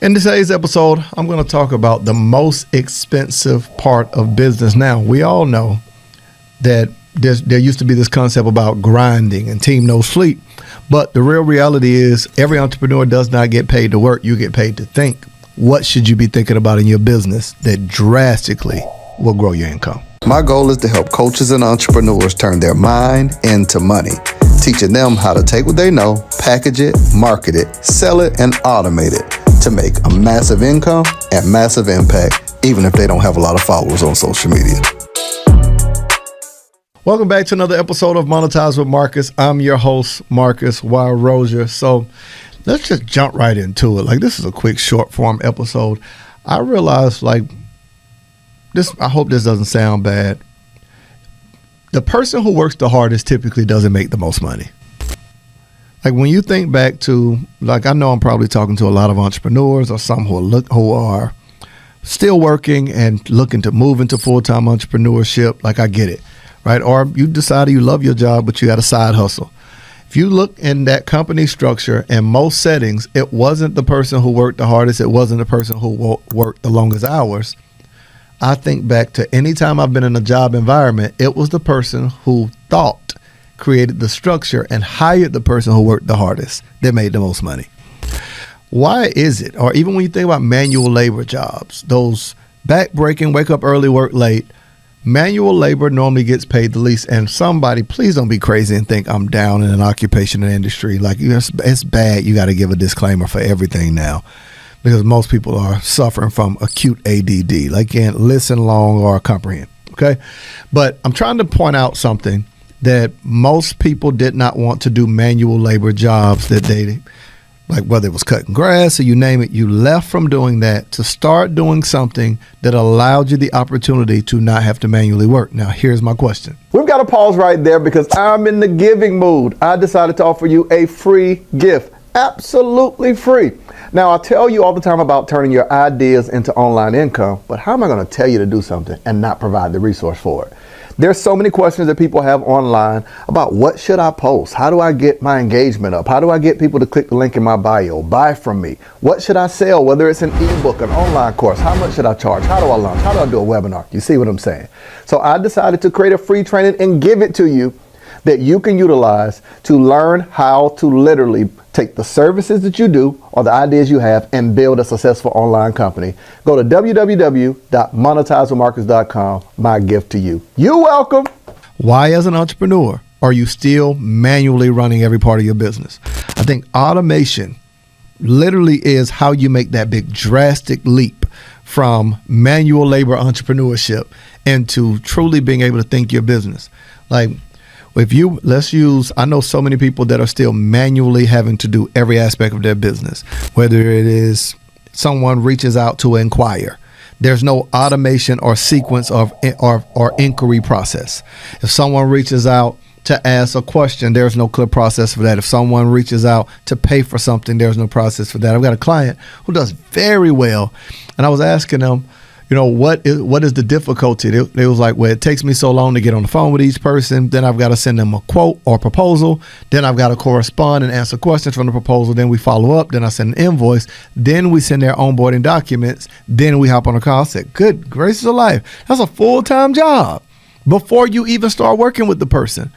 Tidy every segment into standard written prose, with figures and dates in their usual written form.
In today's episode, I'm going to talk about the most expensive part of business. Now, we all know that there used to be this concept about grinding and team no sleep, but the real reality is every entrepreneur does not get paid to work. You get paid to think. What should you be thinking about in your business that drastically will grow your income? My goal is to help coaches and entrepreneurs turn their mind into money, teaching them how to take what they know, package it, market it, sell it, and automate it to make a massive income and massive impact, even if they don't have a lot of followers on social media. Welcome back to another episode of Monetize with Marcus. I'm your host, 𝗪𝗏. So let's just jump right into it. Like, this is a quick short form episode. I realized, like, this, I hope this doesn't sound bad. The person who works the hardest typically doesn't make the most money. Like, when you think back to, like, I know I'm probably talking to a lot of entrepreneurs or some who are still working and looking to move into full-time entrepreneurship. Like, I get it, right? Or you decided you love your job, but you got a side hustle. If you look in that company structure, in most settings, it wasn't the person who worked the hardest. It wasn't the person who worked the longest hours. I think back to any time I've been in a job environment, it was the person who thought, created the structure, and hired the person who worked the hardest that made the most money. Why is it? Or even when you think about manual labor jobs, those back-breaking, wake up early, work late, manual labor normally gets paid the least. And somebody, please don't be crazy and think I'm down in an occupation and industry. Like, it's bad. You got to give a disclaimer for everything now, because most people are suffering from acute ADD. Like, can't listen long or comprehend. Okay. But I'm trying to point out something that most people did not want to do manual labor jobs that they, like, whether it was cutting grass or you name it, you left from doing that to start doing something that allowed you the opportunity to not have to manually work. Now, here's my question. We've got to pause right there because I'm in the giving mood. I decided to offer you a free gift, absolutely free. Now, I tell you all the time about turning your ideas into online income, but how am I going to tell you to do something and not provide the resource for it? There's so many questions that people have online about what should I post? How do I get my engagement up? How do I get people to click the link in my bio, buy from me? What should I sell? Whether it's an ebook, an online course, how much should I charge? How do I launch? How do I do a webinar? You see what I'm saying? So I decided to create a free training and give it to you that you can utilize to learn how to literally take the services that you do or the ideas you have and build a successful online company. Go to www.monetizewithmarcus.com. My gift to you. You're welcome. Why, as an entrepreneur, are you still manually running every part of your business? I think automation literally is how you make that big drastic leap from manual labor entrepreneurship into truly being able to think your business. Like, I know so many people that are still manually having to do every aspect of their business, whether it is someone reaches out to inquire. There's no automation or sequence or inquiry process. If someone reaches out to ask a question, there's no clear process for that. If someone reaches out to pay for something, there's no process for that. I've got a client who does very well, and I was asking them, you know, what is the difficulty? They was like, well, it takes me so long to get on the phone with each person. Then I've got to send them a quote or proposal. Then I've got to correspond and answer questions from the proposal. Then we follow up. Then I send an invoice. Then we send their onboarding documents. Then we hop on a call. I said, good gracious of life. That's a full-time job before you even start working with the person.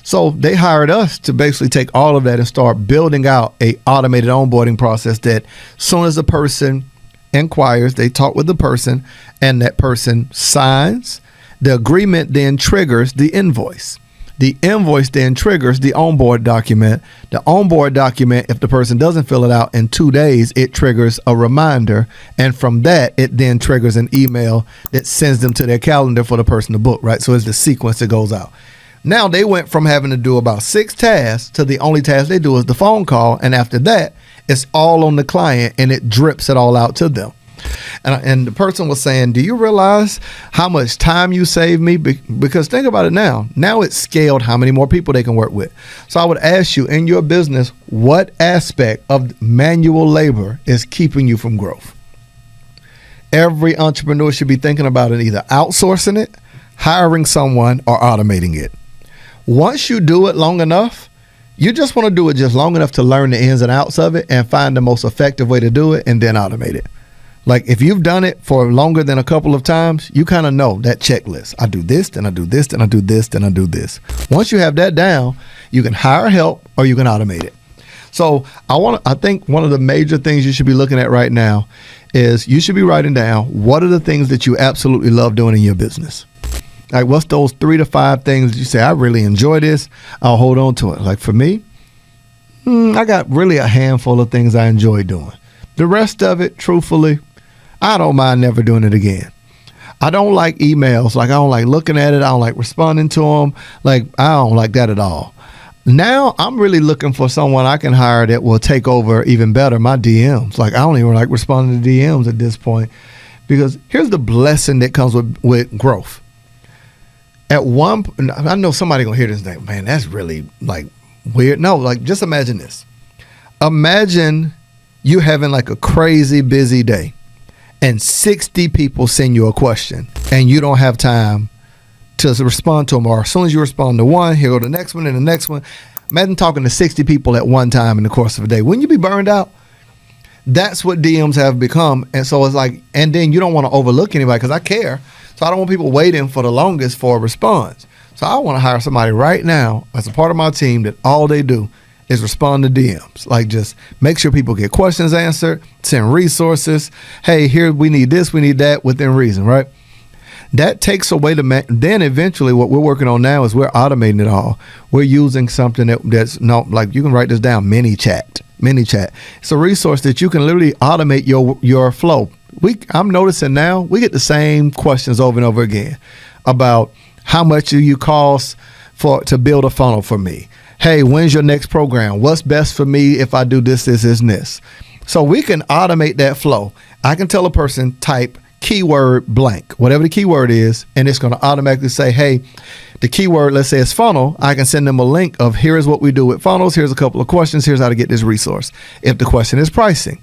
So they hired us to basically take all of that and start building out a automated onboarding process that as soon as the person inquires, they talk with the person, and that person signs. The agreement then triggers the invoice. The invoice then triggers the onboard document. The onboard document, if the person doesn't fill it out in 2 days, it triggers a reminder. And from that, it then triggers an email that sends them to their calendar for the person to book, right? So it's the sequence that goes out. Now they went from having to do about 6 tasks to the only task they do is the phone call. And after that, it's all on the client and it drips it all out to them. And the person was saying, do you realize how much time you saved me? Because think about it now. Now it's scaled how many more people they can work with. So I would ask you, in your business, what aspect of manual labor is keeping you from growth? Every entrepreneur should be thinking about it, either outsourcing it, hiring someone, or automating it. Once you do it long enough, You just want to do it just long enough to learn the ins and outs of it and find the most effective way to do it and then automate it. Like if you've done it for longer than a couple of times, you kind of know that checklist. I do this, then I do this, then I do this, then I do this. Once you have that down, you can hire help or you can automate it. So I think one of the major things you should be looking at right now is you should be writing down what are the things that you absolutely love doing in your business. Like what's those 3 to 5 things that you say, I really enjoy this, I'll hold on to it. Like for me, I got really a handful of things I enjoy doing. The rest of it, truthfully, I don't mind never doing it again. I don't like emails. Like I don't like looking at it. I don't like responding to them. Like I don't like that at all. Now I'm really looking for someone I can hire that will take over even better my DMs. Like I don't even like responding to DMs at this point, because here's the blessing that comes with growth. At one, I know somebody gonna hear this and think, man, that's really like weird. No, like just imagine this. Imagine you having like a crazy busy day and 60 people send you a question and you don't have time to respond to them, or as soon as you respond to one, here go the next one and the next one. Imagine talking to 60 people at one time in the course of a day. Wouldn't you be burned out? That's what DMs have become. And so it's like, and then you don't want to overlook anybody because I care. So I don't want people waiting for the longest for a response. So I want to hire somebody right now as a part of my team that all they do is respond to DMs. Like just make sure people get questions answered, send resources. Hey, here, we need this, we need that within reason, right? That takes away then eventually what we're working on now is we're automating it all. We're using something that's not like, you can write this down, ManyChat. It's a resource that you can literally automate your flow. I'm noticing now we get the same questions over and over again about how much do you cost to build a funnel for me? Hey, when's your next program? What's best for me if I do this, and this? So we can automate that flow. I can tell a person type keyword blank, whatever the keyword is, and it's going to automatically say, hey, the keyword, let's say it's funnel. I can send them a link of here's what we do with funnels. Here's a couple of questions. Here's how to get this resource. If the question is pricing,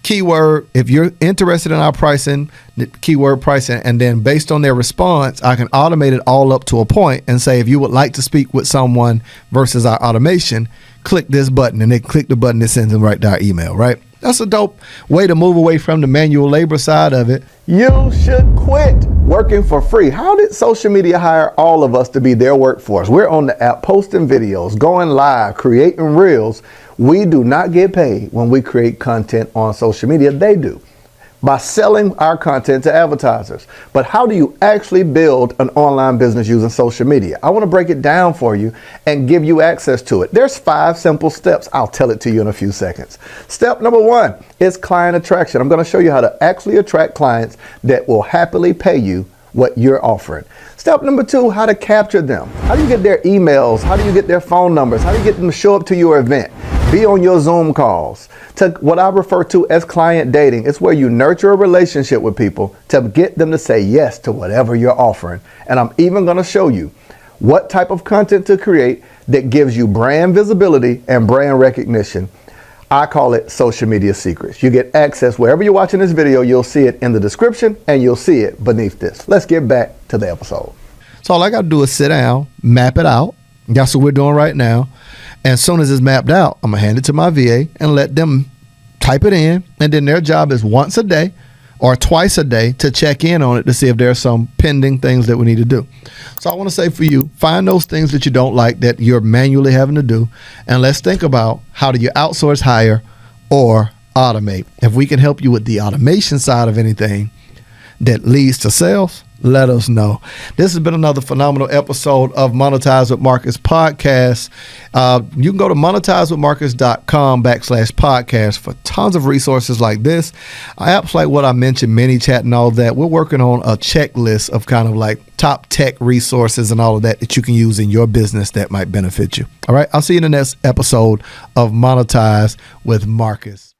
keyword, if you're interested in our pricing, the keyword pricing, and then based on their response, I can automate it all up to a point and say, if you would like to speak with someone versus our automation, click this button, and they click the button that sends them right to our email, right? That's a dope way to move away from the manual labor side of it. You should quit working for free. How did social media hire all of us to be their workforce? We're on the app posting videos, going live, creating reels. We do not get paid when we create content on social media. They do, by selling our content to advertisers. But how do you actually build an online business using social media? I want to break it down for you and give you access to it. There's 5 simple steps. I'll tell it to you in a few seconds. Step number 1 is client attraction. I'm going to show you how to actually attract clients that will happily pay you what you're offering. Step number 2, how to capture them. How do you get their emails? How do you get their phone numbers? How do you get them to show up to your event? Be on your Zoom calls. To what I refer to as client dating. It's where you nurture a relationship with people to get them to say yes to whatever you're offering. And I'm even going to show you what type of content to create that gives you brand visibility and brand recognition. I call it social media secrets. You get access wherever you're watching this video. You'll see it in the description and you'll see it beneath this. Let's get back to the episode. So all I got to do is sit down, map it out. That's what we're doing right now. And as soon as it's mapped out, I'm going to hand it to my VA and let them type it in. And then their job is once a day or twice a day to check in on it to see if there are some pending things that we need to do. So I want to say for you, find those things that you don't like that you're manually having to do. And let's think about how do you outsource, hire, or automate. If we can help you with the automation side of anything that leads to sales, let us know. This has been another phenomenal episode of Monetize with Marcus podcast. You can go to monetizewithmarcus.com/podcast for tons of resources like this. Apps like what I mentioned, ManyChat and all that. We're working on a checklist of kind of like top tech resources and all of that you can use in your business that might benefit you. All right. I'll see you in the next episode of Monetize with Marcus.